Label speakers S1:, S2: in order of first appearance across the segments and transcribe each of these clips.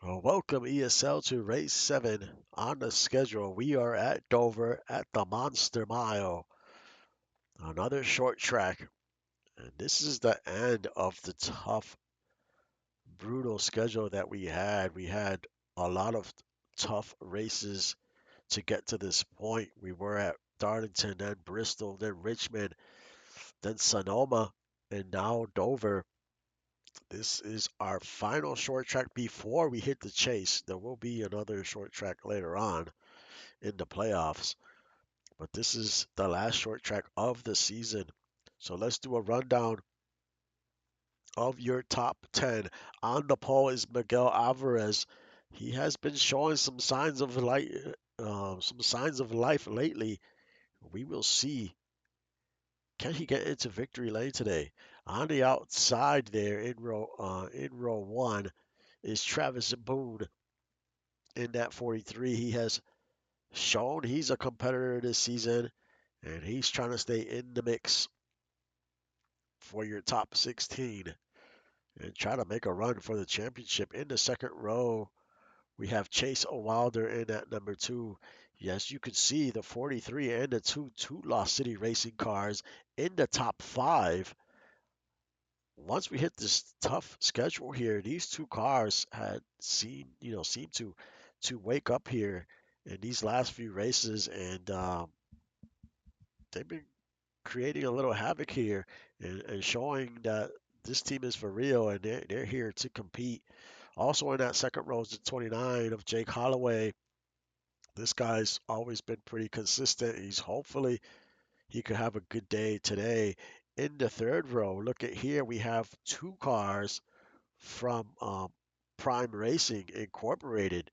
S1: Welcome ESL to race 7 on the schedule. We are at Dover at the Monster Mile, another short track. And this is the end of the tough, brutal schedule that we had. We had a lot of tough races to get to this point. We were at Darlington, then Bristol, then Richmond, then Sonoma, and now Dover. This is our final short track before we hit the chase. There will be another short track later on in the playoffs. But this is the last short track of the season. So let's do a rundown of your top 10. On the pole is Miguel Alvarez. He has been showing some signs of life lately. We will see. Can he get into victory lane today? On the outside there in row one is Travis Boone in that 43. He has shown he's a competitor this season, and he's trying to stay in the mix for your top 16 and try to make a run for the championship. In the second row, we have Chase Wilder in at number 2. Yes, you can see the 43 and the two Lost City Racing cars in the top 5. Once we hit this tough schedule here, these two cars had seemed to wake up here in these last few races, and they've been creating a little havoc here and showing that this team is for real and they're here to compete. Also in that second row is the 29 of Jake Holloway. This guy's always been pretty consistent. Hopefully he could have a good day today. In the third row, look at here, we have two cars from Prime Racing Incorporated.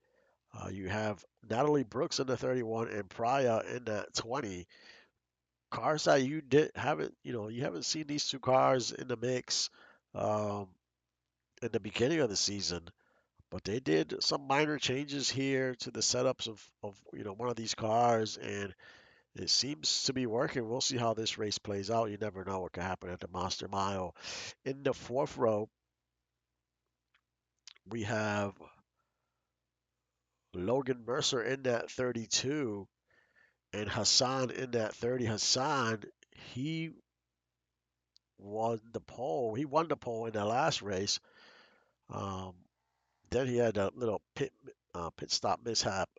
S1: You have Natalie Brooks in the 31 and Praya in that 20. Cars that you haven't seen these two cars in the mix um, in the beginning of the season, but they did some minor changes here to the setups of one of these cars, and it seems to be working. We'll see how this race plays out. You never know what could happen at the Monster Mile. In the fourth row, we have Logan Mercer in that 32 and Hassan in that 30. Hassan, he He won the pole in the last race. Um, then he had a little pit stop mishap,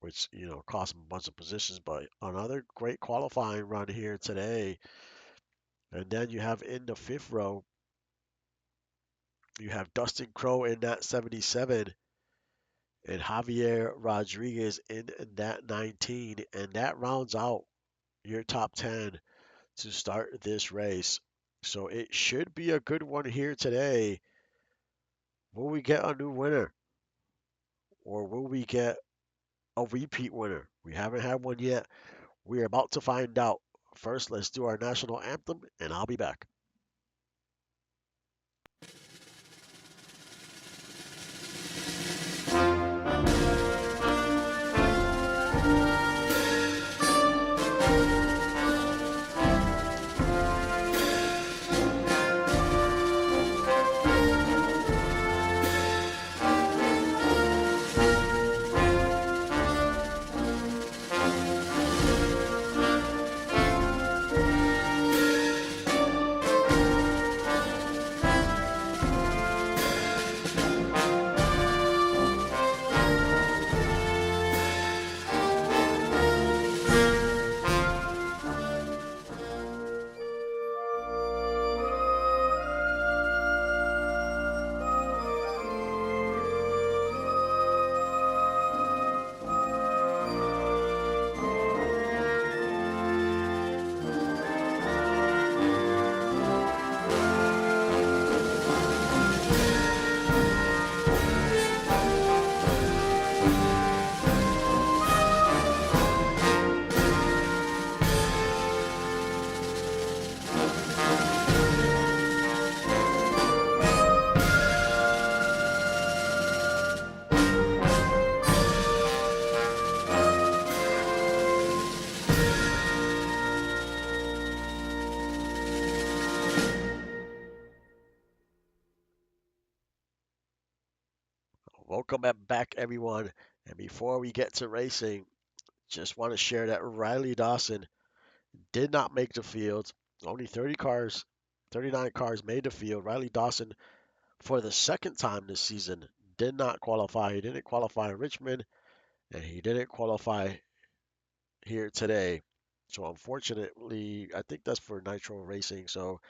S1: which cost him a bunch of positions. But another great qualifying run here today. And then you have in the fifth row, you have Dustin Crowe in that 77 and Javier Rodriguez in that 19, and that rounds out your top 10 to start this race. So it should be a good one here today. Will we get a new winner? Or will we get a repeat winner? We haven't had one yet. We're about to find out. First, let's do our national anthem, and I'll be back. Welcome back, everyone. And before we get to racing, just want to share that Riley Dawson did not make the field. Only 30 cars, 39 cars made the field. Riley Dawson, for the second time this season, did not qualify. He didn't qualify in Richmond, and he didn't qualify here today. So unfortunately, I think that's for Nitro Racing. So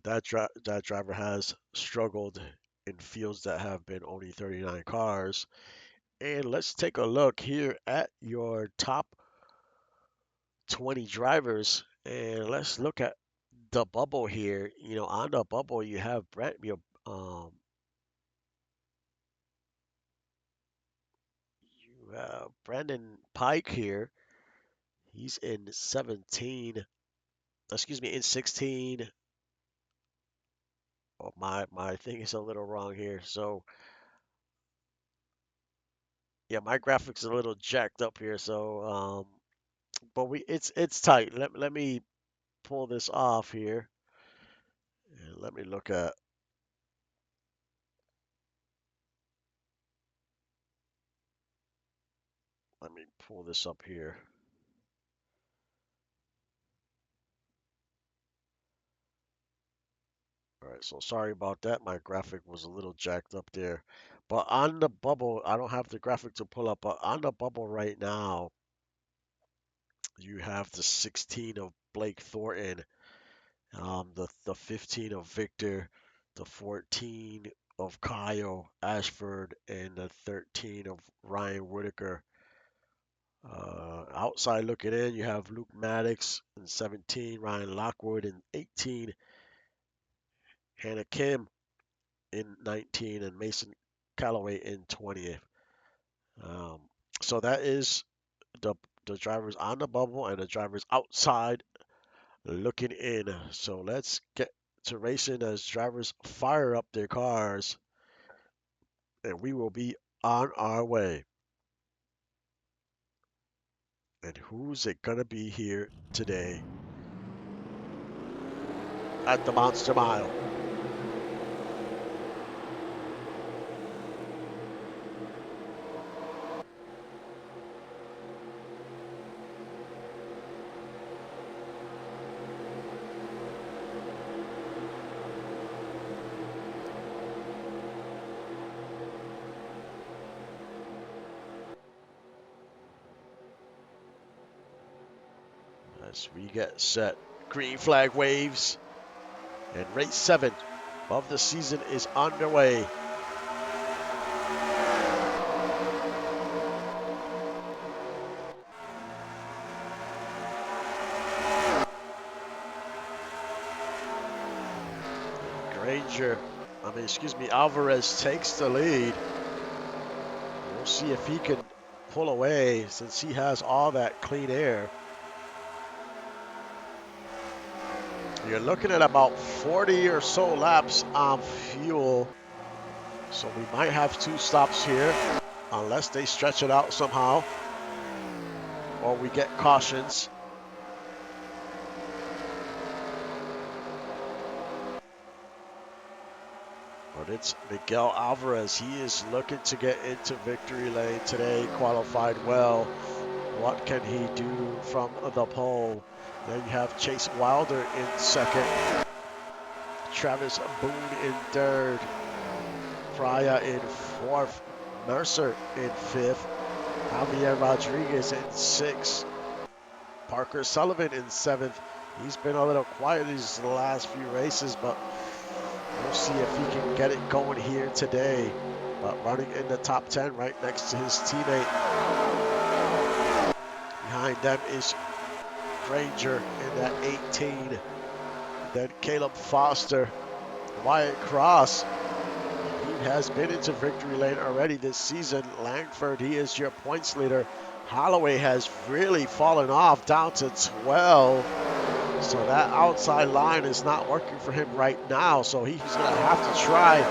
S1: that driver has struggled in fields that have been only 39 cars. And let's take a look here at your top 20 drivers. And let's look at the bubble here. On the bubble, you have you have Brandon Pike here. He's in 17. Excuse me, in 16. Oh, my thing is a little wrong here. So yeah, my graphics are a little jacked up here. So but it's tight. Let me pull this off here. And let me look at. Let me pull this up here. All right, so sorry about that. My graphic was a little jacked up there. But on the bubble, I don't have the graphic to pull up, but on the bubble right now, you have the 16 of Blake Thornton, the 15 of Victor, the 14 of Kyle Ashford, and the 13 of Ryan Whitaker. Outside looking in, you have Luke Maddox in 17, Ryan Lockwood in 18, Hannah Kim in 19, and Mason Calloway in 20th. Um, so that is the the drivers on the bubble and the drivers outside looking in. So let's get to racing as drivers fire up their cars, and we will be on our way. And who's it gonna be here today at the Monster Mile? As we get set, green flag waves, and race 7 of the season is underway. Alvarez takes the lead. We'll see if he can pull away since he has all that clean air. You're looking at about 40 or so laps on fuel. So we might have 2 stops here unless they stretch it out somehow or we get cautions. But it's Miguel Alvarez. He is looking to get into victory lane today, qualified well. What can he do from the pole? Then you have Chase Wilder in second, Travis Boone in third, Fraya in fourth, Mercer in fifth, Javier Rodriguez in sixth, Parker Sullivan in seventh. He's been a little quiet these last few races, but we'll see if he can get it going here today. But running in the top 10 right next to his teammate. Behind them is Granger in that 18. Then Caleb Foster, Wyatt Cross. He has been into victory lane already this season. Langford, he is your points leader. Holloway has really fallen off down to 12. So that outside line is not working for him right now. So he's going to have to try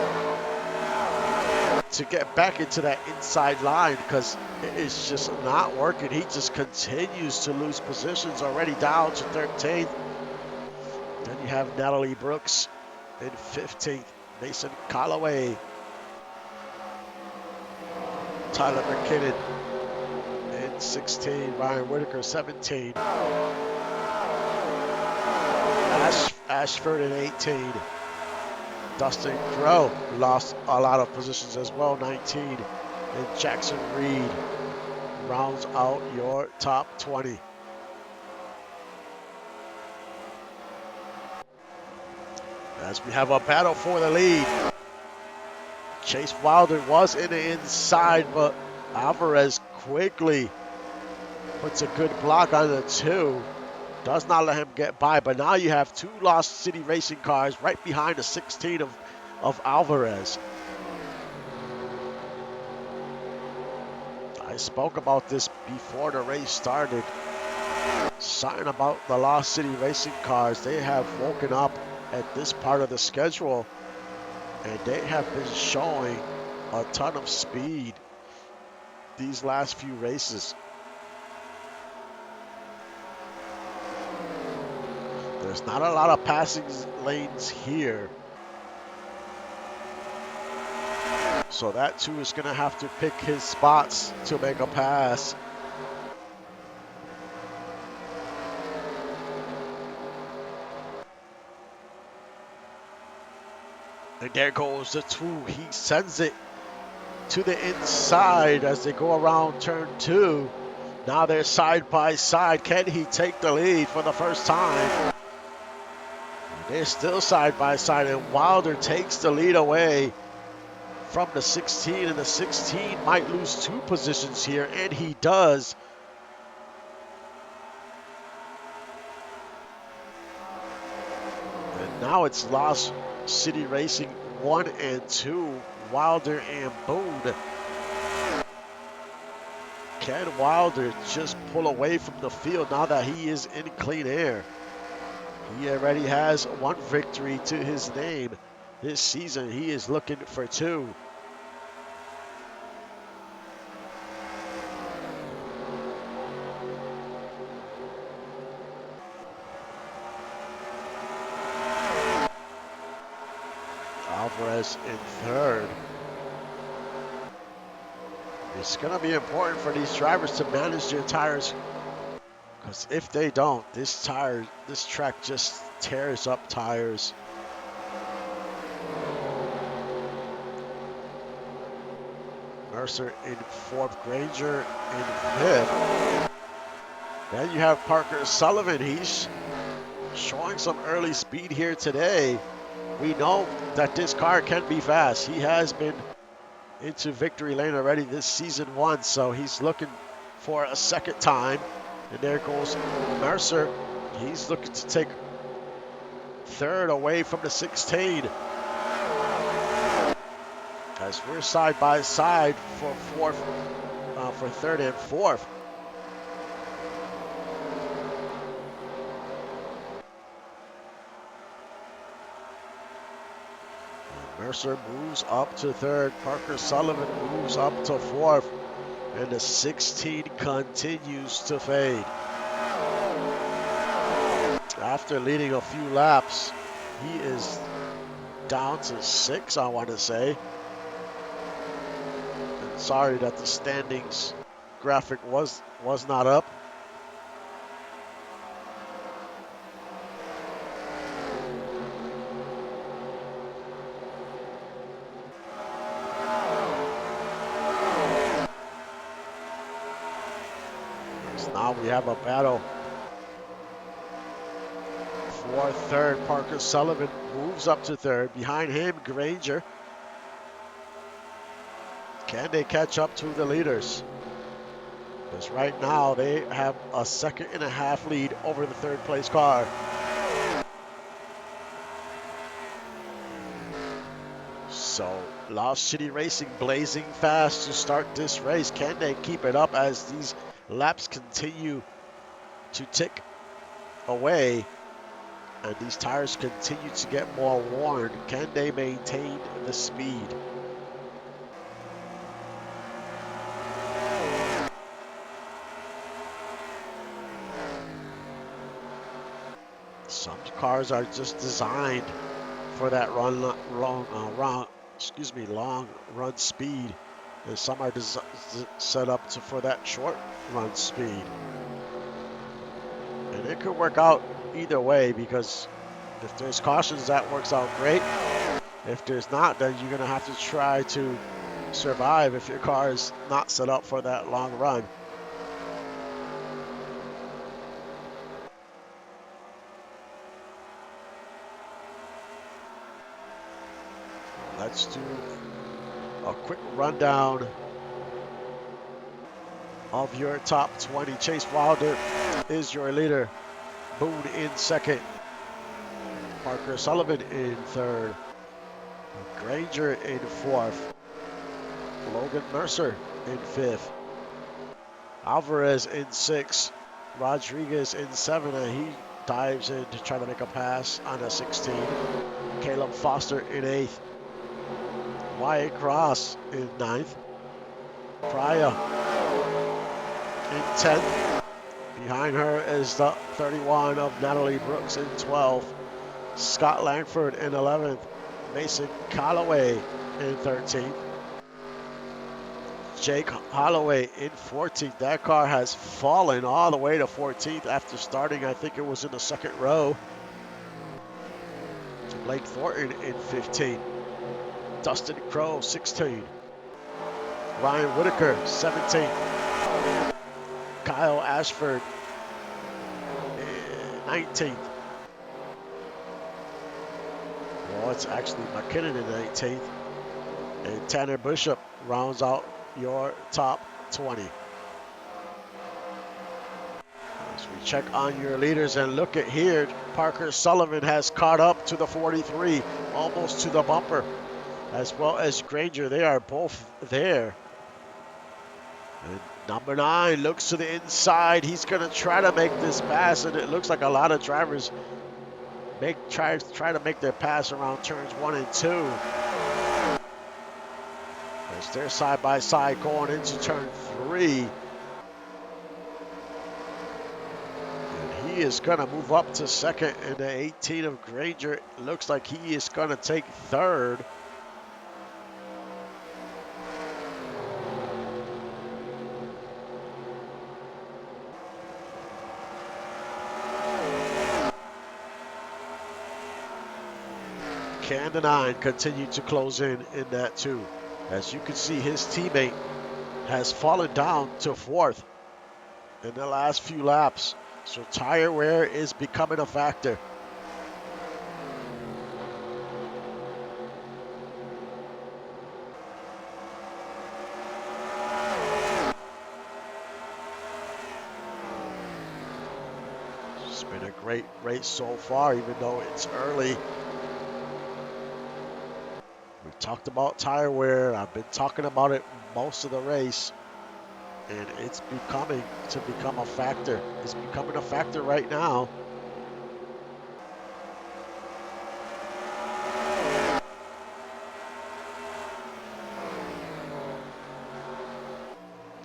S1: to get back into that inside line because it is just not working. He just continues to lose positions, already down to 13th. Then you have Natalie Brooks in 15th. Mason Calloway Tyler McKinnon in 16. Ryan Whitaker 17. Ashford in 18. Dustin Crowe lost a lot of positions as well, 19. And Jackson Reed rounds out your top 20. As we have a battle for the lead. Chase Wilder was in the inside, but Alvarez quickly puts a good block on the 2. Does not let him get by, but now you have 2 Lost City Racing cars right behind the 16 of Alvarez. I spoke about this before the race started. Something about the Lost City Racing cars. They have woken up at this part of the schedule, and they have been showing a ton of speed these last few races. There's not a lot of passing lanes here. So that 2 is going to have to pick his spots to make a pass. And there goes the 2. He sends it to the inside as they go around turn 2. Now they're side by side. Can he take the lead for the first time? They're still side by side, and Wilder takes the lead away from the 16, and the 16 might lose 2 positions here, and he does. And now it's Lost City Racing 1 and 2, Wilder and Boone. Can Wilder just pull away from the field now that he is in clean air? He already has 1 victory to his name this season. He is looking for 2. Alvarez in 3rd. It's going to be important for these drivers to manage their tires, because if they don't, this track just tears up tires. Mercer in 4th, Granger in 5th. Then you have Parker Sullivan. He's showing some early speed here today. We know that this car can be fast. He has been into victory lane already this season 1, so he's looking for a second time. And there goes Mercer. He's looking to take 3rd away from the 16. As we're side by side for 3rd and 4th. Mercer moves up to 3rd. Parker Sullivan moves up to 4th. And the 16 continues to fade. After leading a few laps, he is down to 6, I want to say. And sorry that the standings graphic was not up. Now we have a battle for 3rd. Parker Sullivan moves up to 3rd. Behind him, Granger. Can they catch up to the leaders? Because right now they have a 2.5 lead over the 3rd place car. So Lost City Racing blazing fast to start this race. Can they keep it up as these laps continue to tick away and these tires continue to get more worn? Can they maintain the speed? Some cars are just designed for that long run speed. and some are set up for that short run speed. And it could work out either way, because if there's cautions, that works out great. If there's not, then you're going to have to try to survive if your car is not set up for that long run. Let's do a quick rundown of your top 20. Chase Wilder is your leader. Boone in second. Parker Sullivan in third. Granger in fourth. Logan Mercer in fifth. Alvarez in sixth. Rodriguez in seventh, and he dives in to try to make a pass on a 16. Caleb Foster in eighth. Wyatt Cross in ninth. Pryor in 10th. Behind her is the 31 of Natalie Brooks in 12th. Scott Langford in 11th. Mason Calloway in 13th. Jake Holloway in 14th. That car has fallen all the way to 14th after starting, I think it was in the second row. Blake Thornton in 15th. Dustin Crowe 16th. Ryan Whitaker 17th. Kyle Ashford 19th. Well, it's actually McKinnon in 18th. And Tanner Bishop rounds out your top 20. As we check on your leaders and look at here, Parker Sullivan has caught up to the 43, almost to the bumper, as well as Granger. They are both there. And number 9 looks to the inside. He's going to try to make this pass, and it looks like a lot of drivers try to make their pass around turns 1 and 2. As they're side by side going into turn 3. And he is going to move up to second, and the 18 of Granger looks like he is going to take third. Can the 9 continue to close in that 2? As you can see, his teammate has fallen down to 4th in the last few laps. So tire wear is becoming a factor. It's been a great race so far, even though it's early. We talked about tire wear. I've been talking about it most of the race, and it's become a factor. It's becoming a factor right now.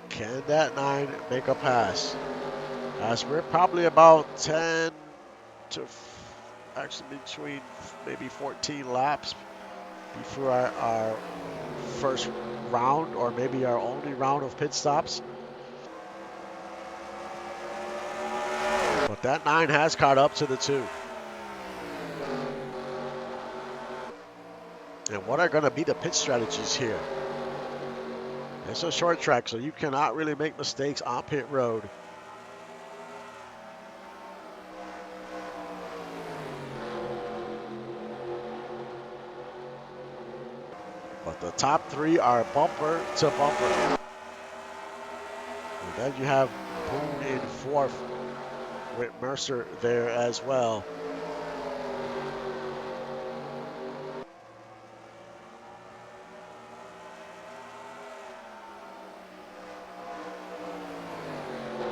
S1: Can that 9 make a pass? As we're probably about 10 to actually between maybe 14 laps before our first round, or maybe our only round of pit stops. But that 9 has caught up to the 2. And what are going to be the pit strategies here? It's a short track, so you cannot really make mistakes on pit road. But the top 3 are bumper to bumper. And then you have Boone in 4th with Mercer there as well.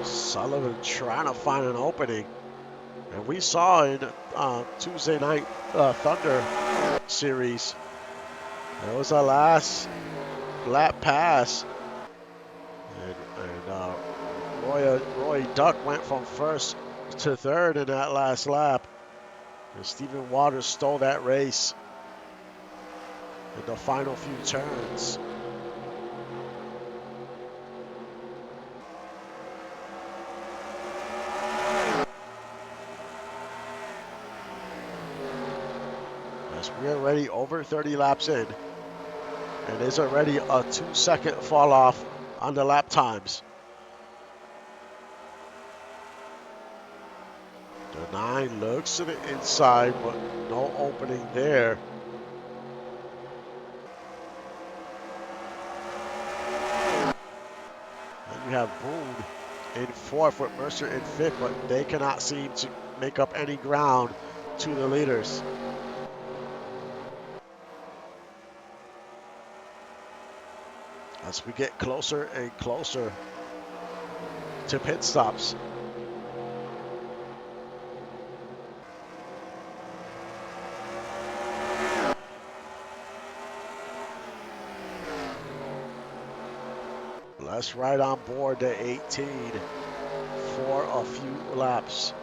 S1: Sullivan trying to find an opening. And we saw in Tuesday night Thunder series, there was a last lap pass. And Roy Duck went from 1st to 3rd in that last lap. And Stephen Waters stole that race in the final few turns. As we're already over 30 laps in, and there's already a 2-second fall off on the lap times. The 9 looks to the inside, but no opening there. And you have Boone in 4th with Mercer in 5th, but they cannot seem to make up any ground to the leaders. As we get closer and closer to pit stops. Let's ride on board the 18 for a few laps.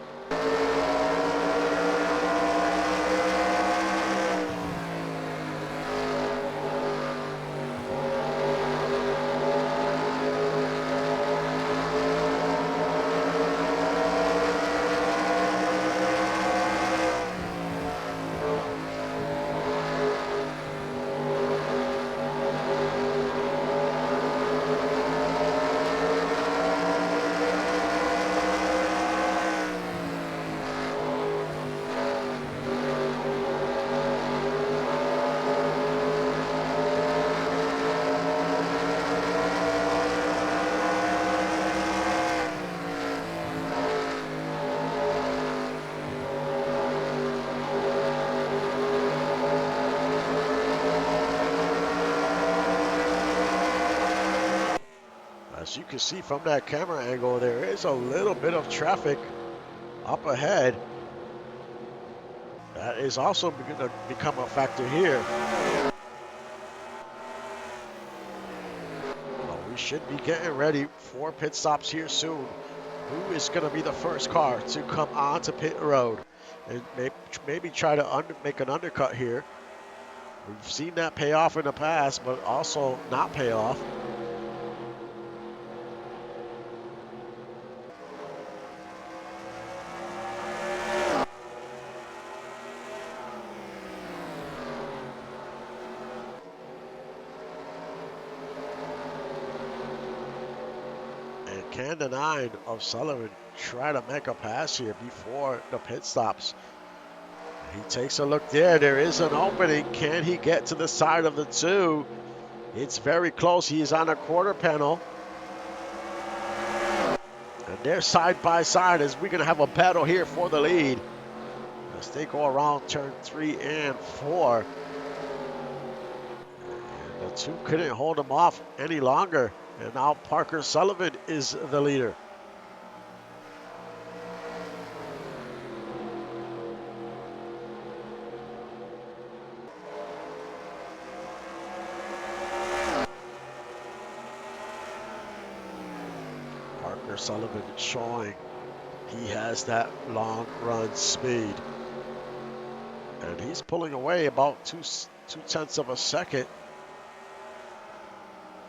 S1: As you can see from that camera angle, there is a little bit of traffic up ahead. That is also going to become a factor here. Well, we should be getting ready for pit stops here soon. Who is going to be the first car to come onto pit road and maybe try to make an undercut here? We've seen that pay off in the past, but also not pay off. And can the 9 of Sullivan try to make a pass here before the pit stops? He takes a look there. There is an opening. Can he get to the side of the 2? It's very close. He is on a quarter panel. And they're side by side as we're going to have a battle here for the lead. As they go around turn 3 and 4. And the 2 couldn't hold him off any longer. And now Parker Sullivan is the leader. Parker Sullivan showing he has that long run speed. And he's pulling away about 2/10 of a second.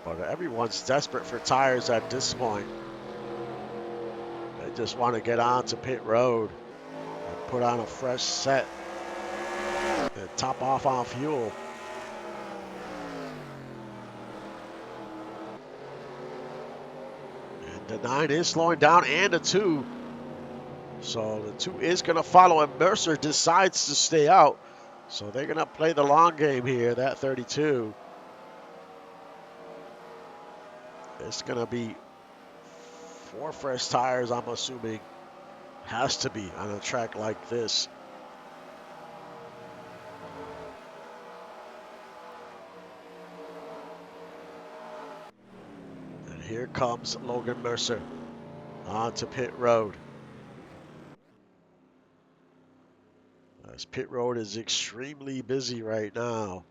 S1: But everyone's desperate for tires at this point. They just want to get onto pit road and put on a fresh set and top off on fuel. And the 9 is slowing down, and the 2. So the 2 is going to follow, and Mercer decides to stay out. So they're going to play the long game here, that 32. It's going to be 4 fresh tires, I'm assuming. Has to be on a track like this. And here comes Logan Mercer onto pit road. As pit road is extremely busy right now.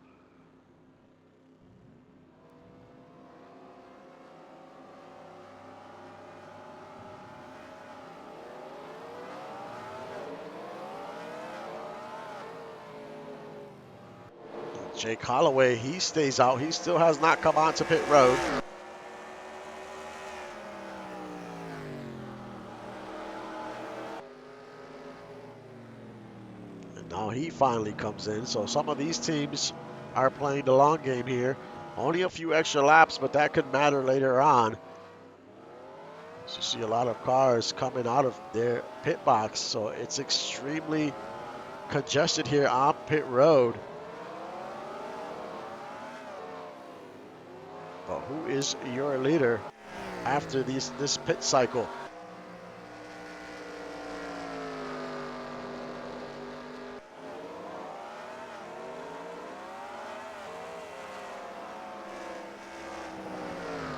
S1: Jake Holloway, he stays out. He still has not come onto pit road. And now he finally comes in. So some of these teams are playing the long game here. Only a few extra laps, but that could matter later on. So you see a lot of cars coming out of their pit box. So it's extremely congested here on pit road. But who is your leader after this pit cycle?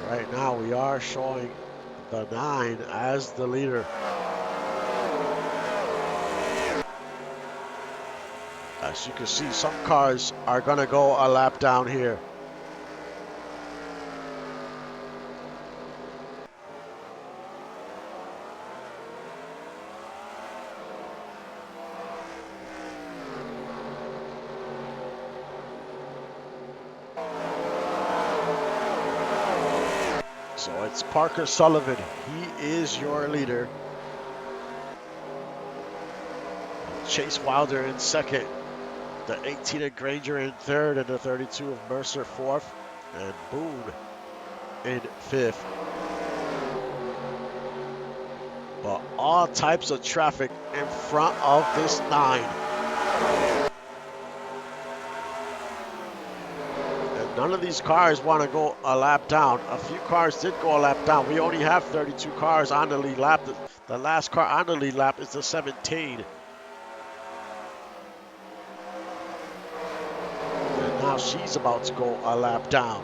S1: Right now we are showing the 9 as the leader. As you can see, some cars are going to go a lap down here. So it's Parker Sullivan. He is your leader. Chase Wilder in second. The 18 of Granger in third, and the 32 of Mercer fourth, and Boone in fifth. But all types of traffic in front of this 9. And none of these cars want to go a lap down. A few cars did go a lap down. We only have 32 cars on the lead lap. The last car on the lead lap is the 17. And now she's about to go a lap down.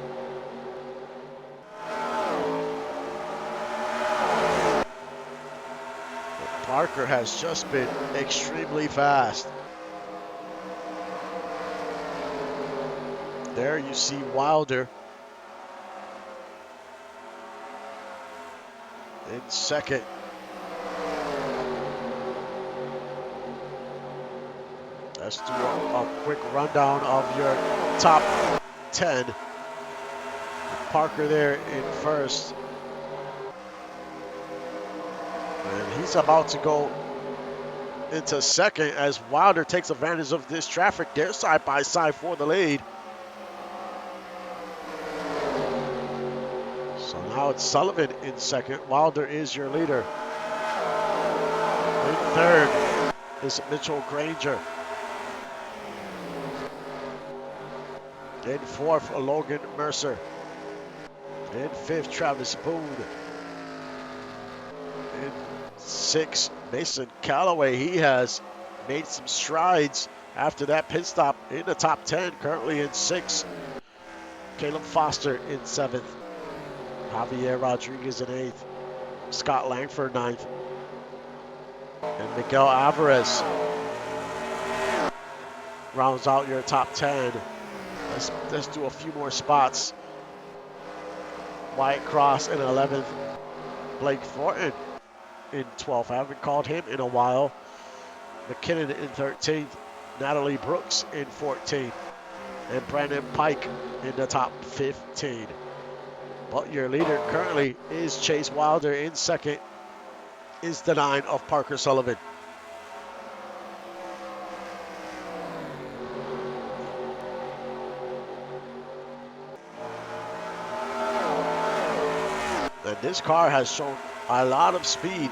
S1: Parker has just been extremely fast. There you see Wilder in second. Let's do a quick rundown of your top 10. Parker there in first. And he's about to go into second as Wilder takes advantage of this traffic. They're side by side for the lead. So now it's Sullivan in second. Wilder is your leader. In third is Mitchell Granger. In fourth, Logan Mercer. In fifth, Travis Boone. In sixth, Mason Calloway. He has made some strides after that pit stop in the top 10, currently in sixth. Caleb Foster in seventh. Javier Rodriguez in eighth. Scott Langford ninth. And Miguel Alvarez rounds out your top 10. Let's do a few more spots. Wyatt Cross in 11th. Blake Thornton in 12th. I haven't called him in a while. McKinnon in 13th. Natalie Brooks in 14th. And Brandon Pike in the top 15. But your leader currently is Chase Wilder. In second is the 9 of Parker Sullivan. And this car has shown a lot of speed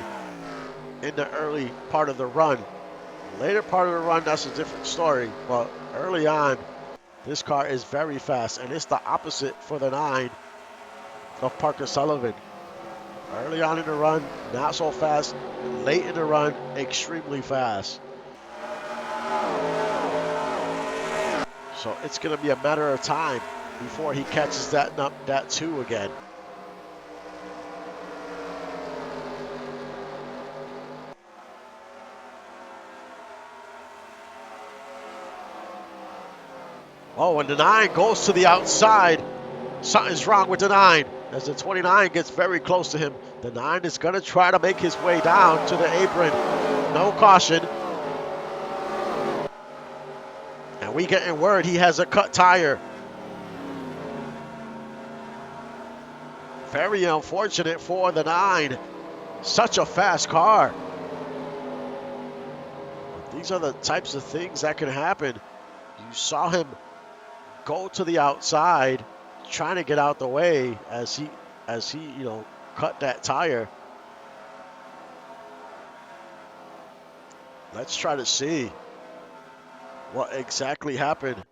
S1: in the early part of the run. Later part of the run, that's a different story. But early on, this car is very fast. And it's the opposite for the 9 of Parker Sullivan. Early on in the run, not so fast. Late in the run, extremely fast. So it's going to be a matter of time before he catches that 2 again. Oh, and the 9 goes to the outside. Something's wrong with the 9. As the 29 gets very close to him, the 9 is going to try to make his way down to the apron. No caution. And we getting word he has a cut tire. Very unfortunate for the 9. Such a fast car. These are the types of things that can happen. You saw him go to the outside, trying to get out the way as he cut that tire. Let's try to see what exactly happened.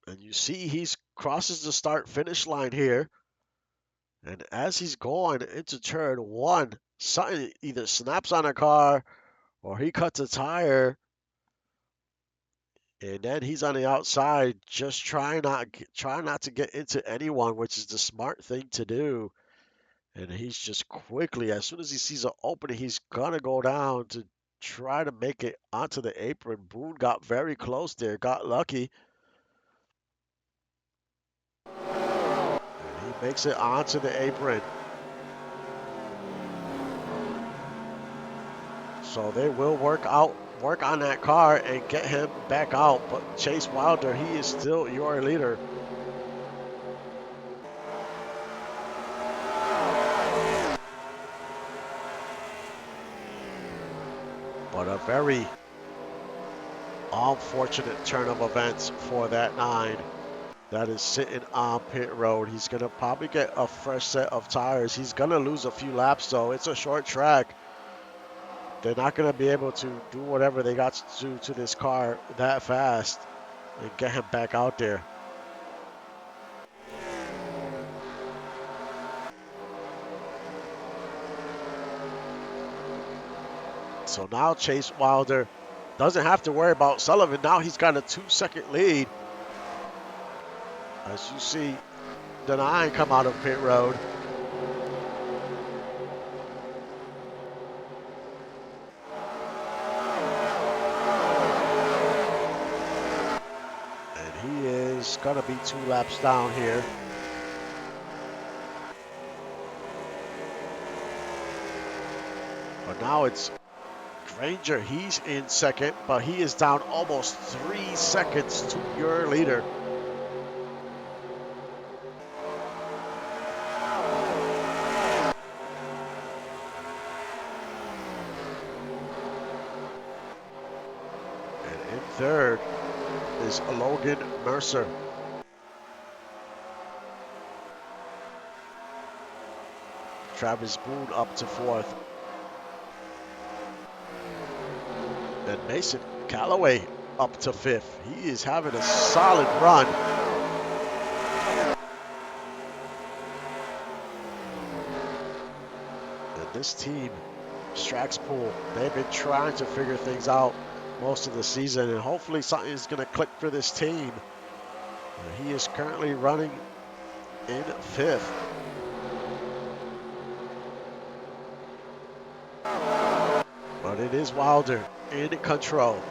S1: And you see he's crosses the start finish line here. And as he's going into turn one, something either snaps on a car or he cuts a tire. And then he's on the outside, just trying not to get into anyone, which is the smart thing to do. And he's just quickly, as soon as he sees an opening, he's gonna go down to try to make it onto the apron. Boone got very close there, got lucky, and he makes it onto the apron. So they will work on that car and get him back out. But Chase Wilder, he is still your leader. But a very unfortunate turn of events for that 9 that is sitting on pit road. He's going to probably get a fresh set of tires. He's going to lose a few laps, though. It's a short track. They're not going to be able to do whatever they got to do to this car that fast and get him back out there. So now Chase Wilder doesn't have to worry about Sullivan. Now he's got a 2-second lead. As you see the 9 come out of pit road. And he is going to be 2 laps down here. But now it's Granger. He's in second, but he is down almost 3 seconds to your leader. And in third is Logan Mercer. Travis Boone up to 4th. And Mason Calloway up to 5th. He is having a solid run. And this team, Strax Pool, they've been trying to figure things out most of the season, and hopefully something is going to click for this team. He is currently running in 5th. But it is Wilder in control.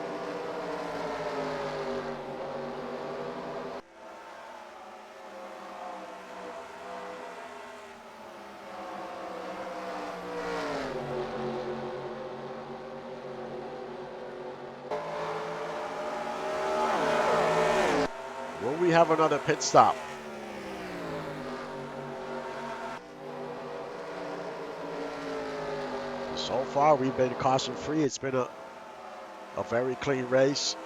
S1: Will we have another pit stop? So far, we've been caution-free. It's been a very clean race.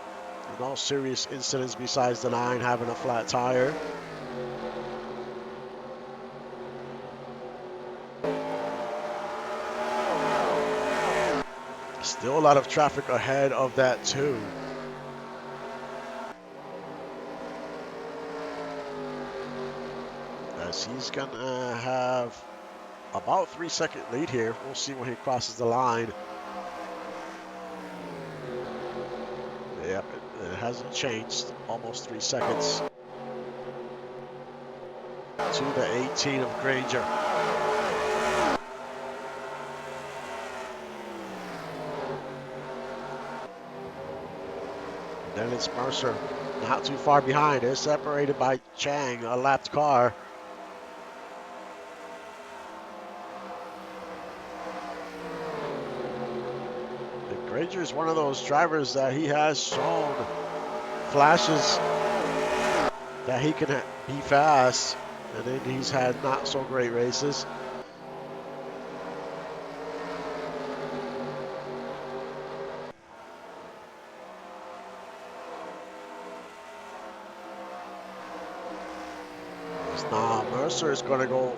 S1: No serious incidents besides the 9 having a flat tire. Still a lot of traffic ahead of that 2. As he's gonna have about 3-second lead here. We'll see when he crosses the line. Yep, it hasn't changed. Almost 3 seconds to the 18 of Granger. And then it's Mercer, not too far behind. They're separated by Chang, a lapped car. Granger is one of those drivers that he has shown flashes that he can be fast, and then he's had not so great races. Now Mercer is going to go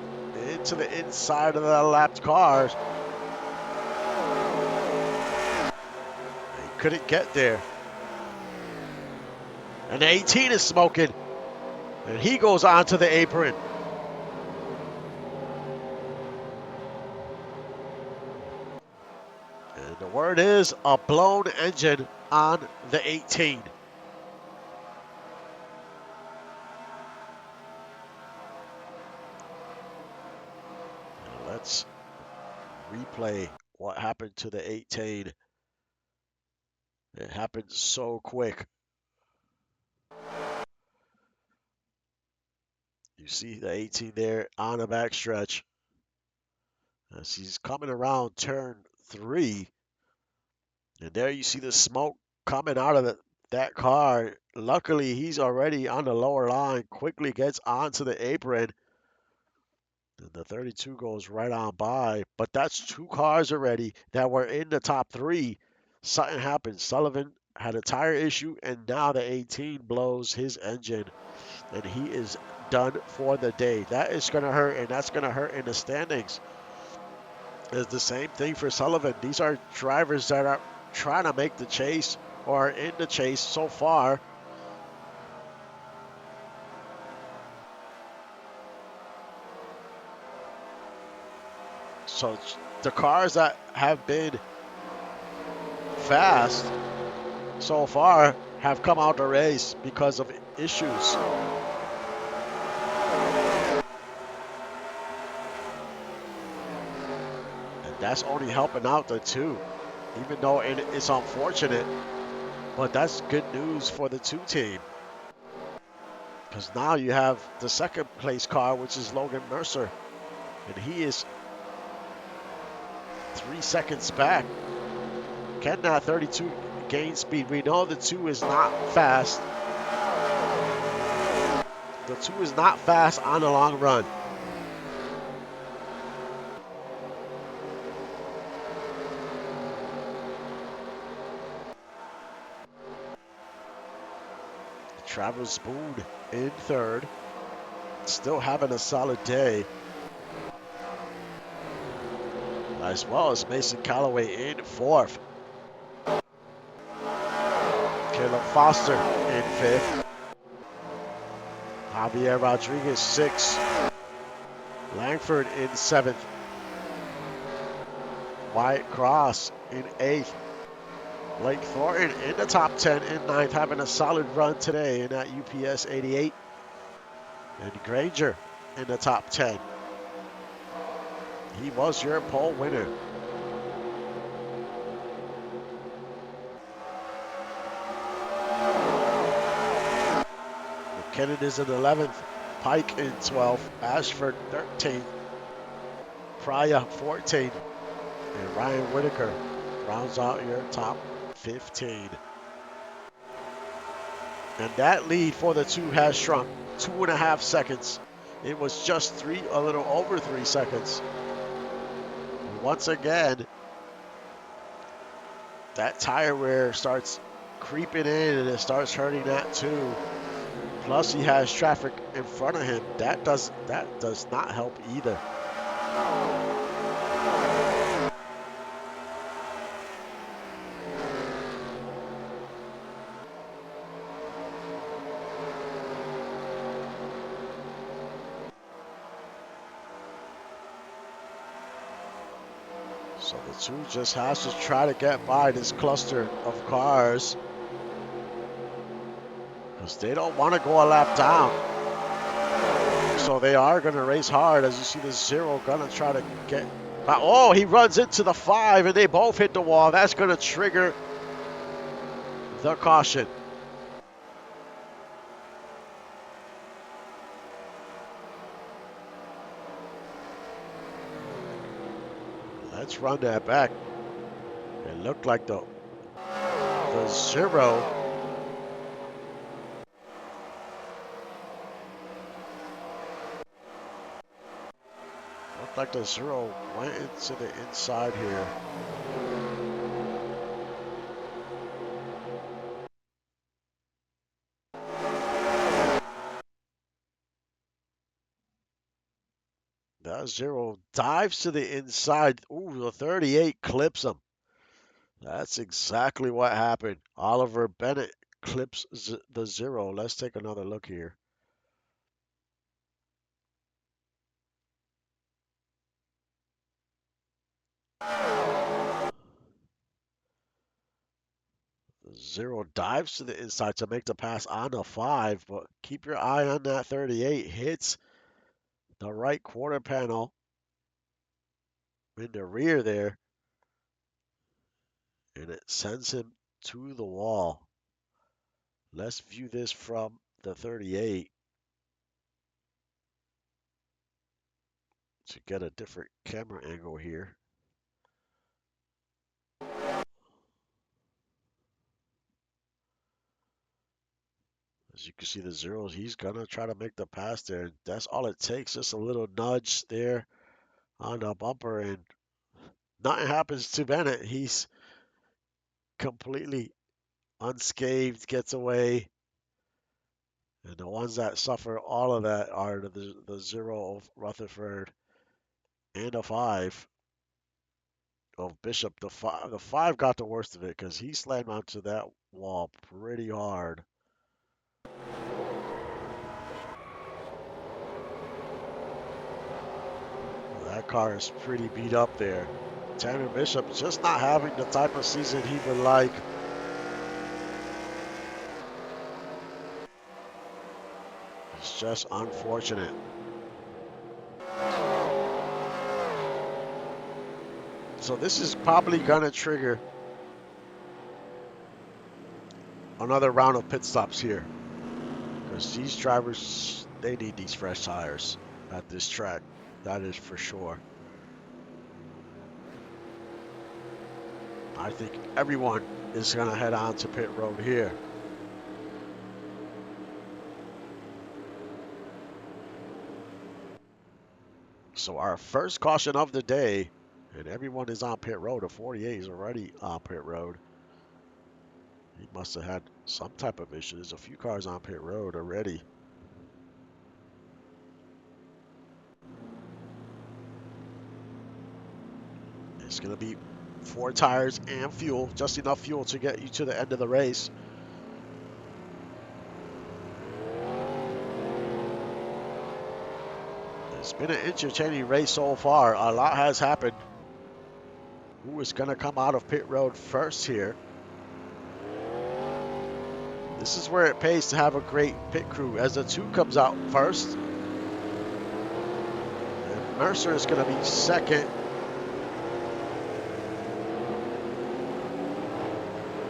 S1: into the inside of the lapped cars. He couldn't get there. And the 18 is smoking. And he goes onto the apron. And the word is a blown engine on the 18. And let's replay what happened to the 18. It happened so quick. You see the 18 there on the backstretch. As he's coming around turn 3. And there you see the smoke coming out of that car. Luckily, he's already on the lower line, quickly gets onto the apron. And the 32 goes right on by. But that's 2 cars already that were in the top 3. Something happened. Sullivan had a tire issue, and now the 18 blows his engine. And he is done for the day. That is going to hurt, and that's going to hurt in the standings. It's the same thing for Sullivan. These are drivers that are trying to make the chase or are in the chase so far. So the cars that have been fast so far have come out the race because of issues. And that's only helping out the 2, even though it's unfortunate. But that's good news for the 2 team. Because now you have the second place car, which is Logan Mercer. And he is 3 seconds back. Can that 32 gain speed? We know the 2 is not fast. The 2 is not fast on the long run. Travis Boone in 3rd. Still having a solid day. As well as Mason Calloway in 4th. Caleb Foster in 5th. Javier Rodriguez 6th. Langford in 7th. Wyatt Cross in 8th. Blake Thornton in the top 10 in 9th, having a solid run today in that UPS 88. And Granger in the top 10. He was your pole winner. McKinnon is in 11th. Pike in 12th. Ashford 13th. Pryor 14th. And Ryan Whitaker rounds out your top 15. And that lead for the 2 has shrunk 2.5 seconds. It was just a little over 3 seconds. Once again, that tire wear starts creeping in and it starts hurting that too. Plus he has traffic in front of him. That does not help either. So the 2 just has to try to get by this cluster of cars. Because they don't want to go a lap down. So they are going to race hard. As you see the 0 going to try to get... Oh, he runs into the 5 and they both hit the wall. That's going to trigger the caution. Let's run that back. It looked like the 0 Looked like the zero went into the inside here. That zero dives to the inside. Ooh, the 38 clips him. That's exactly what happened. Oliver Bennett clips the zero. Let's take another look here. The zero dives to the inside to make the pass on the 5, but keep your eye on that 38. Hits the right quarter panel in the rear there, and it sends him to the wall. Let's view this from the 38 to get a different camera angle here. As you can see the zeros, he's gonna try to make the pass there. That's all it takes, just a little nudge there on the bumper, and nothing happens to Bennett. He's completely unscathed, gets away. And the ones that suffer all of that are the zero of Rutherford and a 5 of Bishop. The five got the worst of it because he slammed onto that wall pretty hard. That car is pretty beat up there. Tanner Bishop just not having the type of season he would like. It's just unfortunate. So this is probably going to trigger another round of pit stops here. Because these drivers, they need these fresh tires at this track. That is for sure. I think everyone is going to head on to pit road here. So our first caution of the day, and everyone is on pit road. The 48 is already on pit road. He must have had some type of issue. There's a few cars on pit road already. It's going to be 4 tires and fuel, just enough fuel to get you to the end of the race. It's been an entertaining race so far. A lot has happened. Who is going to come out of pit road first here? This is where it pays to have a great pit crew as the 2 comes out first. And Mercer is going to be second.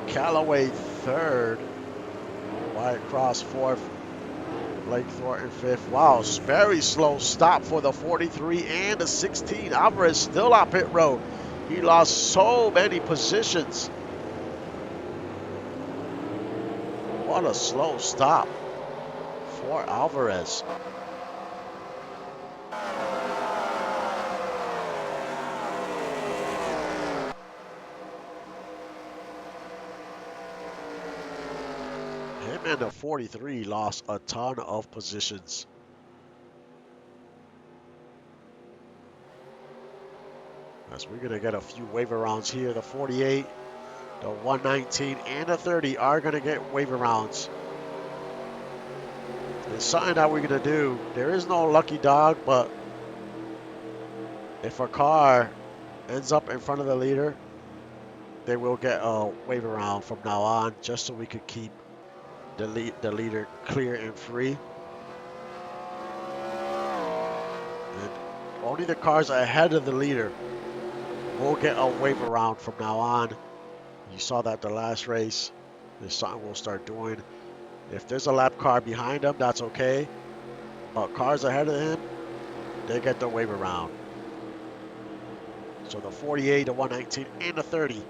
S1: Callaway third. Wyatt Cross fourth. Blake Thornton fifth. Wow, very slow stop for the 43 and the 16. Alvarez still on pit road. He lost so many positions. What a slow stop for Alvarez. Him and the 43 lost a ton of positions. As we're going to get a few waiver rounds here. The 48, the 119, and the 30 are going to get waiver rounds. It's something that we're going to do. There is no lucky dog, but if a car ends up in front of the leader, they will get a waiver round from now on, just so we could keep the leader clear and free. And only the cars ahead of the leader will get a waiver round from now on. You saw that the last race. This is something we'll start doing. If there's a lap car behind him, that's okay. But cars ahead of him, they get the waiver round. So the 48, the 119, and the 30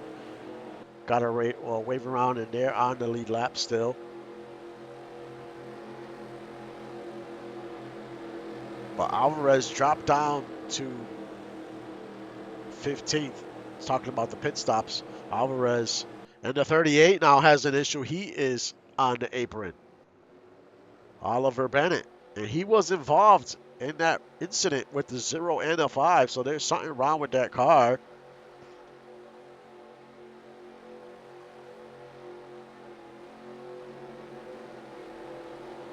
S1: got a waiver round, and they're on the lead lap still. But Alvarez dropped down to 15th. It's talking about the pit stops. Alvarez. And the 38 now has an issue. He is on the apron. Oliver Bennett. And he was involved in that incident with the 0 and a 5. So there's something wrong with that car.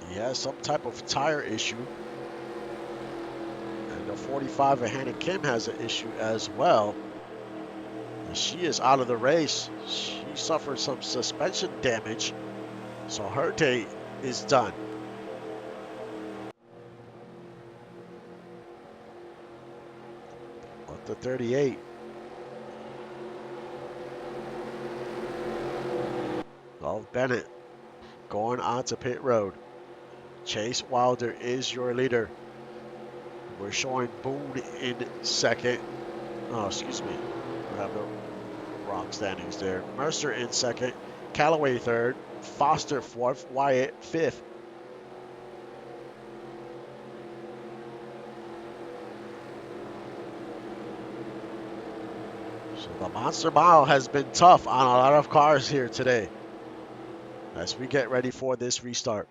S1: He has some type of tire issue. And the 45 of Hannah Kim has an issue as well. And she is out of the race. She suffered some suspension damage. So her day is done. But the 38. Of Bennett going onto pit road. Chase Wilder is your leader. We're showing Boone in second. Oh, excuse me. We have the wrong standings there. Mercer in second. Callaway third. Foster fourth. Wyatt fifth. So the Monster Mile has been tough on a lot of cars here today as we get ready for this restart.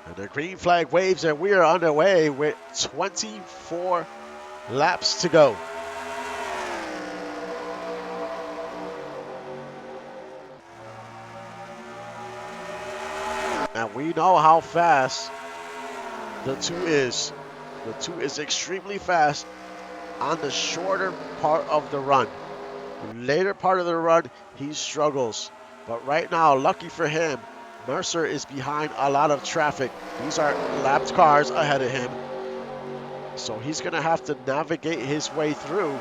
S1: And the green flag waves and we are underway with 24 laps to go. And we know how fast the 2 is. The 2 is extremely fast on the shorter part of the run. The later part of the run, he struggles. But right now, lucky for him, Mercer is behind a lot of traffic. These are lapped cars ahead of him. So he's going to have to navigate his way through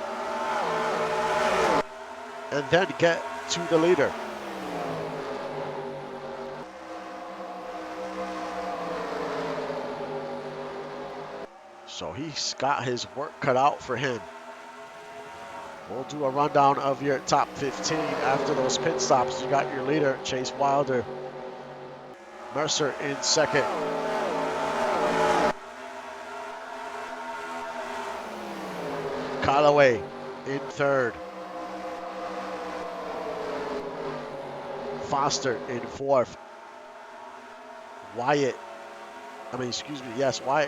S1: and then get to the leader. So he's got his work cut out for him. We'll do a rundown of your top 15 after those pit stops. You got your leader, Chase Wilder. Mercer in second. Callaway in third. Foster in fourth. Wyatt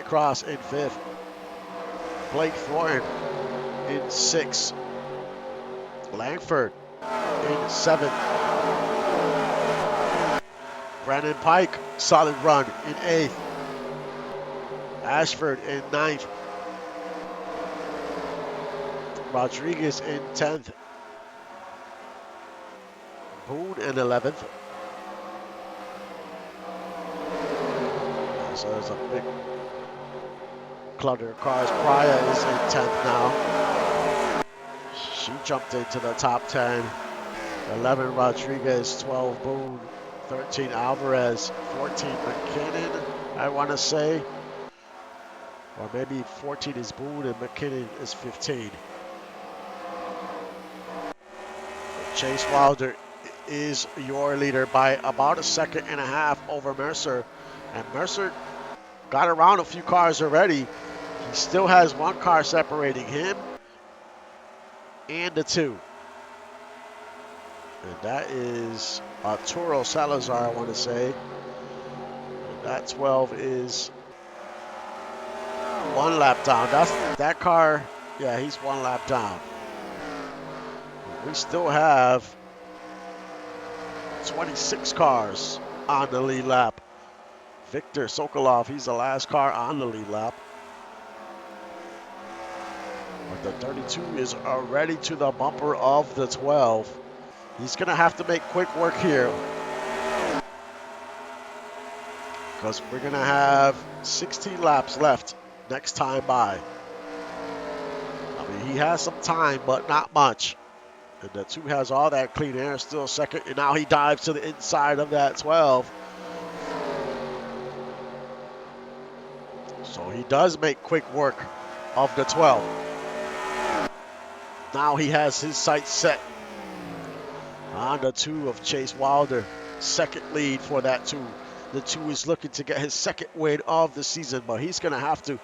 S1: Cross in fifth. Blake Thornton in sixth. Langford in seventh. Brandon Pike, solid run in eighth. Ashford in ninth. Rodriguez in 10th. Boone in 11th. So there's a big clutter of cars. Pryor is in 10th now. She jumped into the top 10. 11 Rodriguez, 12 Boone, 13 Alvarez, 14 McKinnon, I want to say. Or maybe 14 is Boone and McKinnon is 15. Chase Wilder is your leader by about a second and a half over Mercer. And Mercer got around a few cars already. He still has one car separating him and the 2. And that is Arturo Salazar, I want to say. And that 12 is 1 lap down. That car, yeah, he's 1 lap down. We still have 26 cars on the lead lap. Victor Sokolov, he's the last car on the lead lap. But the 32 is already to the bumper of the 12. He's going to have to make quick work here because we're going to have 16 laps left next time by. I mean, he has some time, but not much. And the 2 has all that clean air, still second. And now he dives to the inside of that 12. So he does make quick work of the 12. Now he has his sights set on the 2 of Chase Wilder. Second lead for that 2. The 2 is looking to get his second win of the season, but he's going to have to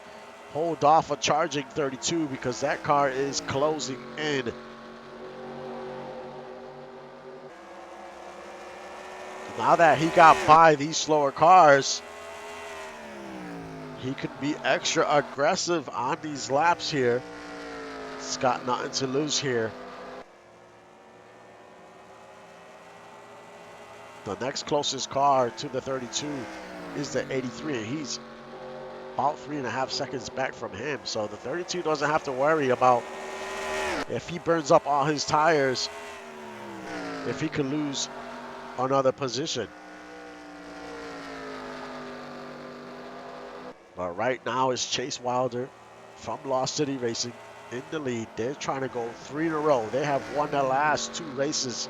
S1: hold off a charging 32 because that car is closing in. Now that he got by these slower cars, he can be extra aggressive on these laps here. He's got nothing to lose here. The next closest car to the 32 is the 83, and he's about 3.5 seconds back from him. So the 32 doesn't have to worry about if he burns up all his tires, if he could lose another position. But right now it's Chase Wilder from Lost City Racing in the lead. They're trying to go 3 in a row. They have won the last 2 races.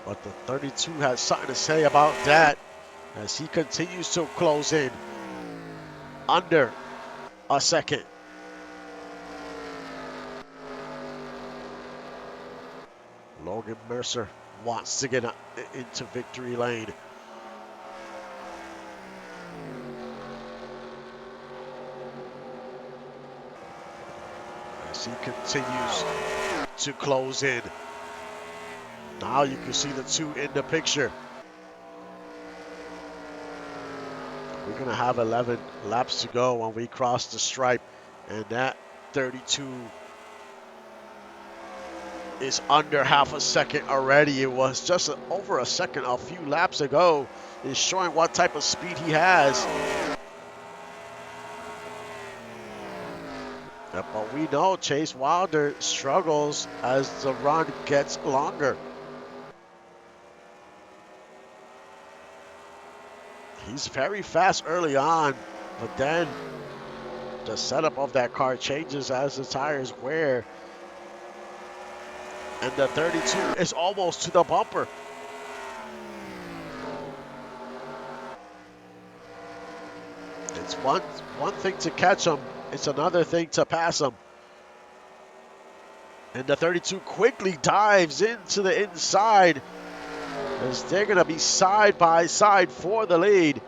S1: But the 32 has something to say about that as he continues to close in under a second. Logan Mercer wants to get into victory lane. As he continues to close in. Now you can see the 2 in the picture. We're going to have 11 laps to go when we cross the stripe. And that 32 is under half a second already. It was just over a second a few laps ago. It's showing what type of speed he has. But we know Chase Wilder struggles as the run gets longer. He's very fast early on, but then the setup of that car changes as the tires wear. And the 32 is almost to the bumper. It's one thing to catch him, it's another thing to pass him. And the 32 quickly dives into the inside as they're going to be side by side for the lead.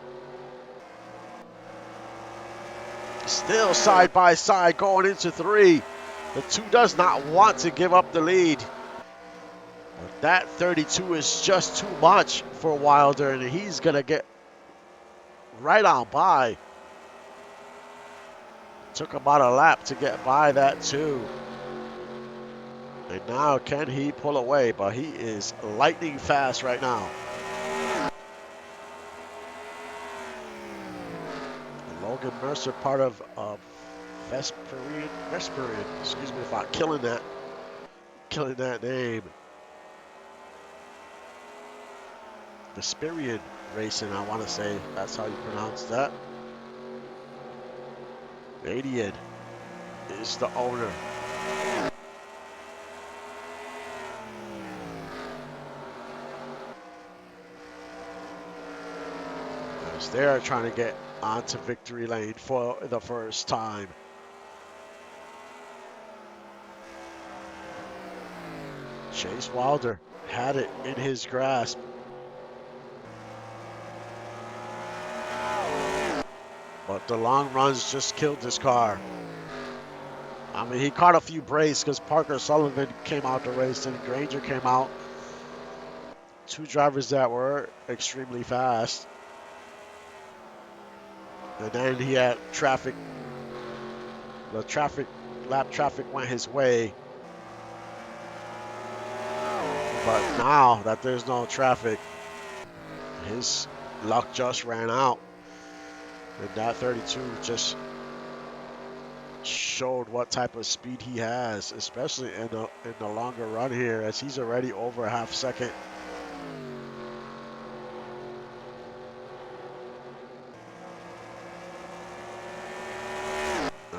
S1: Still side by side going into 3. The 2 does not want to give up the lead. But that 32 is just too much for Wilder, and he's going to get right on by. Took about a lap to get by that 2. And now can he pull away? But he is lightning fast right now. And Logan Mercer, part of Vesperian, excuse me if I'm killing that name. Vesperian Racing, I want to say that's how you pronounce that. Adian is the owner. As they're trying to get onto victory lane for the first time. Chase Wilder had it in his grasp. But the long runs just killed this car. I mean, he caught a few breaks because Parker Sullivan came out to race and Granger came out. 2 drivers that were extremely fast. And then he had traffic. The lap traffic went his way. But now that there's no traffic, his luck just ran out. And that 32 just showed what type of speed he has, especially in the longer run here, as he's already over a half second.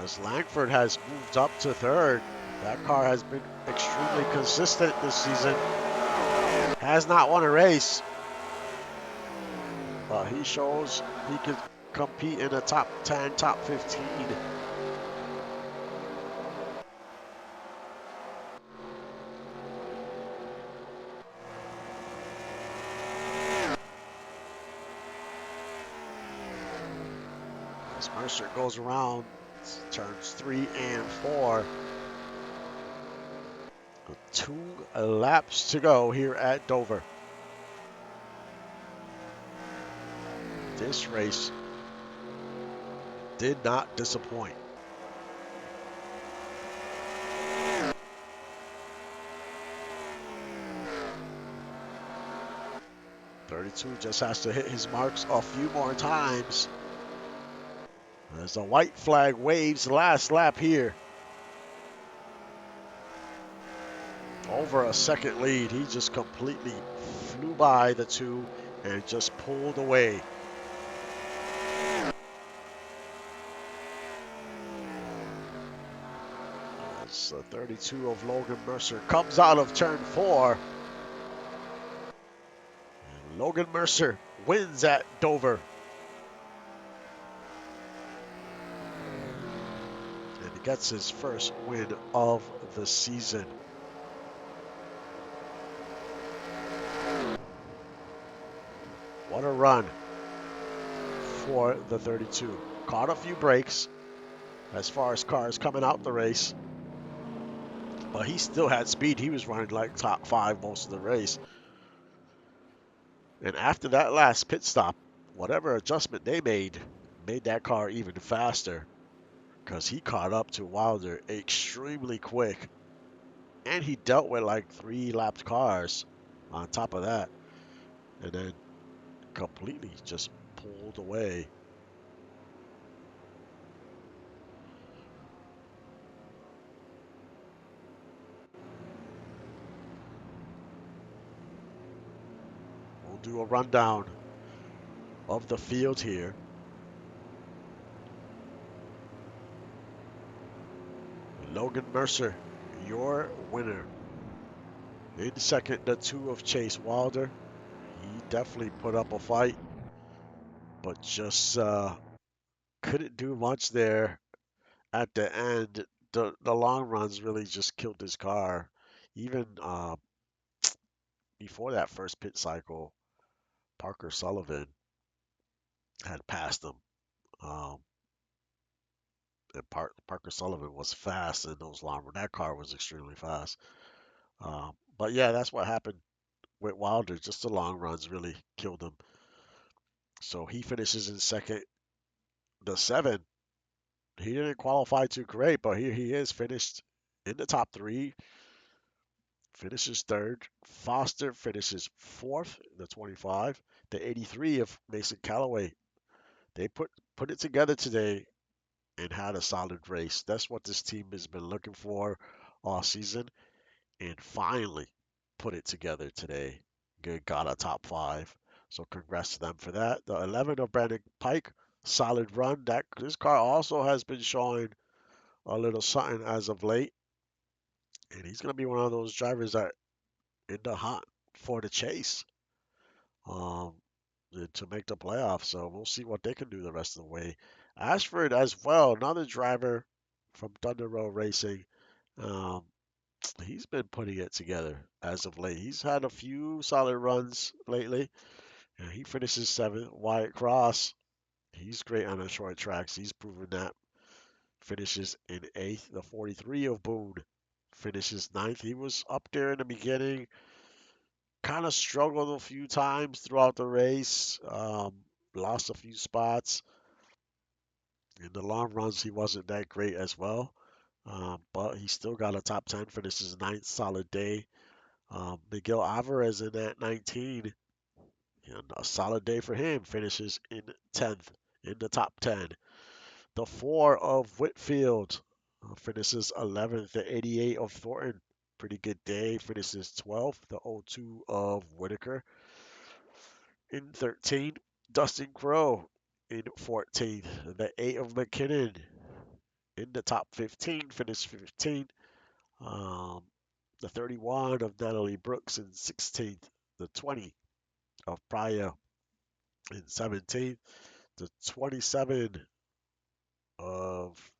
S1: As Langford has moved up to 3rd, that car has been extremely consistent this season. Has not won a race, but he shows he could compete in the top 10, top 15. As Mercer goes around turns 3 and 4. 2 laps to go here at Dover. This race did not disappoint. 32 just has to hit his marks a few more times. As the white flag waves last lap here. Over a second lead, he just completely flew by the 2 and just pulled away. As the 32 of Logan Mercer comes out of turn 4. And Logan Mercer wins at Dover. And he gets his first win of the season. What a run for the 32. Caught a few breaks as far as cars coming out the race, but he still had speed. He was running like top 5 most of the race. And after that last pit stop, whatever adjustment they made that car even faster, because he caught up to Wilder extremely quick. And he dealt with like 3 lapped cars on top of that, and then completely just pulled away. We'll do a rundown of the field here. Logan Mercer, your winner. In second, the 2 of Chase Wilder. He definitely put up a fight, but just couldn't do much there at the end. The long runs really just killed his car. Even before that first pit cycle, Parker Sullivan had passed him. Um, and Parker Sullivan was fast in those long runs. That car was extremely fast. But yeah, that's what happened with Wilder. Just the long runs really killed him. So he finishes in second. The 7, he didn't qualify too great, but here he is finished in the top 3. Finishes third. Foster finishes fourth, the 25. The 83 of Mason Callaway. They put it together today and had a solid race. That's what this team has been looking for all season, and finally put it together today. Got a top 5. So congrats to them for that. The 11 of Brandon Pike, solid run. That this car also has been showing a little something as of late, and he's gonna be one of those drivers that in the hunt for the chase um, to make the playoffs. So we'll see what they can do the rest of the way. Ashford as well, another driver from Thunder Road Racing. Um, he's been putting it together as of late. He's had a few solid runs lately. And he finishes 7th. Wyatt Cross, he's great on the short tracks. He's proven that. Finishes in 8th. The 43 of Boone finishes 9th. He was up there in the beginning. Kind of struggled a few times throughout the race. Lost a few spots. In the long runs, he wasn't that great as well. But he still got a top 10, finishes 9th, solid day. Miguel Alvarez in that 19, and a solid day for him, finishes in 10th in the top 10. The 4 of Whitfield finishes 11th. The 88 of Thornton, pretty good day, finishes 12th. The 02 of Whitaker in 13th. Dustin Crowe in 14th. The 8 of McKinnon in the top 15, finished 15th. Um, the 31 of Natalie Brooks in 16th. The 20 of Pryor in 17th. The 27 of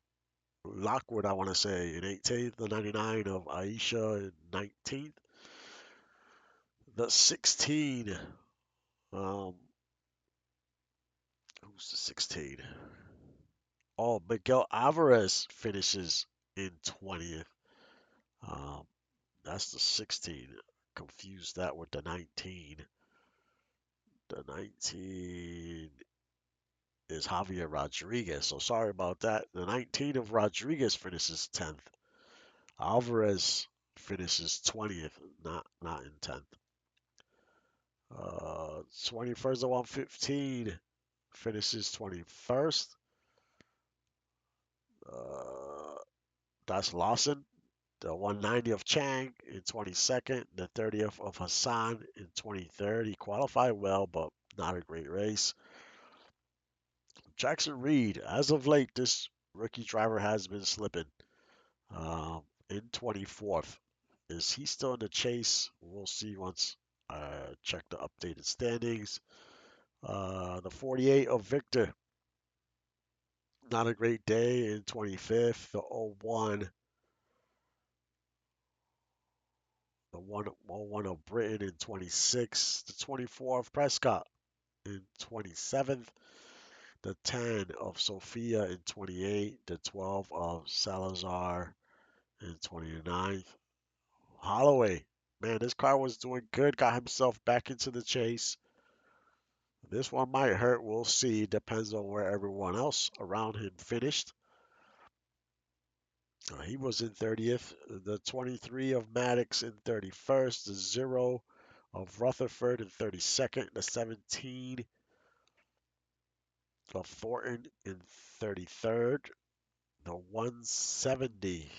S1: Lockwood, I want to say, in 18th. The 99 of Aisha in 19th. The 16, um, who's the 16? Oh, Miguel Alvarez finishes in 20th. Um, that's the 16. Confused that with the 19. The 19 is Javier Rodriguez. So sorry about that. The 19 of Rodriguez finishes 10th. Alvarez finishes 20th, not in 10th. 21st of 115 finishes 21st. Uh, that's Lawson. The 190 of Chang in 22nd. The 30th of Hassan in 23rd. He qualified well, but not a great race. Jackson Reed, as of late, this rookie driver has been slipping. In 24th. Is he still in the chase? We'll see once I check the updated standings. The 48 of Victor, not a great day in 25th. The 01, the 101 of Britain in 26th. The 24 of Prescott in 27th. The 10 of Sophia in 28th. The 12 of Salazar in 29th. Holloway, man, this car was doing good. Got himself back into the chase. This one might hurt. We'll see. Depends on where everyone else around him finished. He was in 30th. The 23 of Maddox in 31st. The 0 of Rutherford in 32nd. The 17 of Thornton in 33rd. The 170.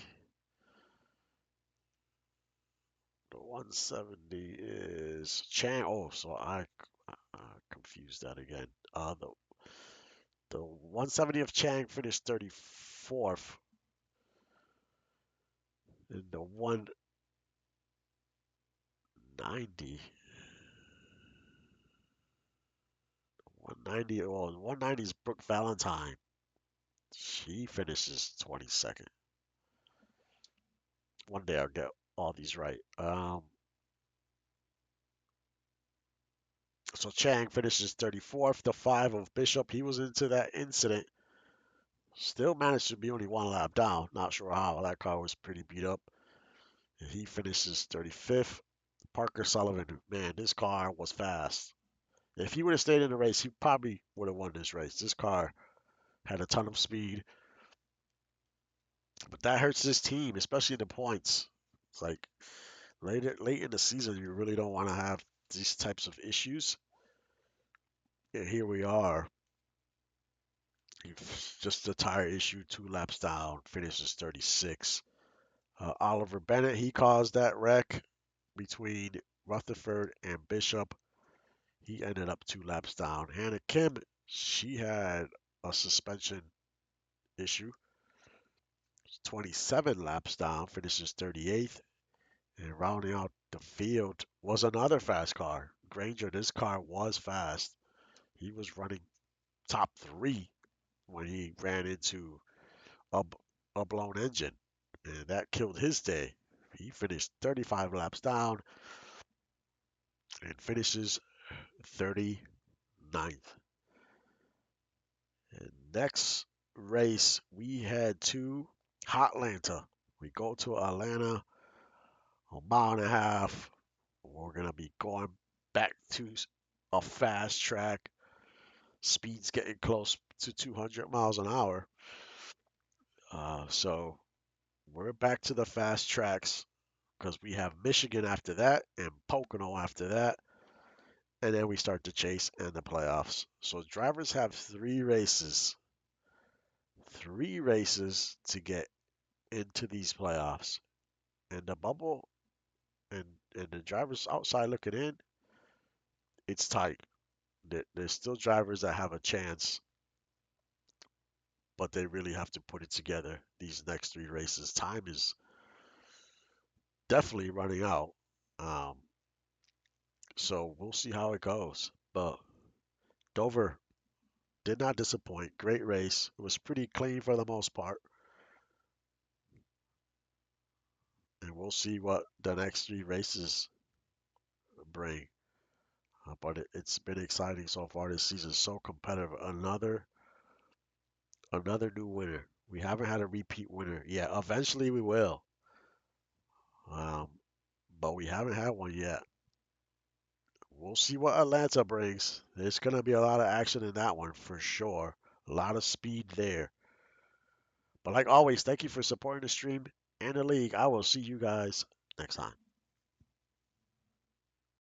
S1: The 170 is Chan. Oh, so I confused that again. The 170 of Chang finished 34th. And the 190, 190, well, 190 is Brooke Valentine. She finishes 22nd. One day I'll get all these right. So Chang finishes 34th. The 5 of Bishop, he was into that incident. Still managed to be only one lap down. Not sure how. That car was pretty beat up. And he finishes 35th. Parker Sullivan, man, this car was fast. If he would have stayed in the race, he probably would have won this race. This car had a ton of speed, but that hurts this team, especially in the points. It's like late in the season, you really don't want to have these types of issues. And here we are. Just a tire issue, 2 laps down, finishes 36. Oliver Bennett, he caused that wreck between Rutherford and Bishop. He ended up 2 laps down. Hannah Kim, she had a suspension issue. 27 laps down, finishes 38th. And rounding out the field was another fast car. Granger, this car was fast. He was running top 3 when he ran into a, a blown engine, and that killed his day. He finished 35 laps down and finishes 39th. And next race, we head to Hotlanta. We go to Atlanta, a mile and a half. We're going to be going back to a fast track. Speed's getting close to 200 miles an hour. So we're back to the fast tracks because we have Michigan after that and Pocono after that. And then we start the chase and the playoffs. So drivers have 3 races to get into these playoffs. And the bubble and, and the drivers outside looking in, it's tight. There's still drivers that have a chance, but they really have to put it together these next 3 races. Time is definitely running out. Um, so we'll see how it goes. But Dover did not disappoint. Great race. It was pretty clean for the most part. And we'll see what the next 3 races bring. But it's been exciting so far this season. So competitive. Another new winner. We haven't had a repeat winner. Yeah, eventually we will. Um, but we haven't had one yet. We'll see what Atlanta brings. There's going to be a lot of action in that one for sure. A lot of speed there. But like always, thank you for supporting the stream and the league. I will see you guys next time.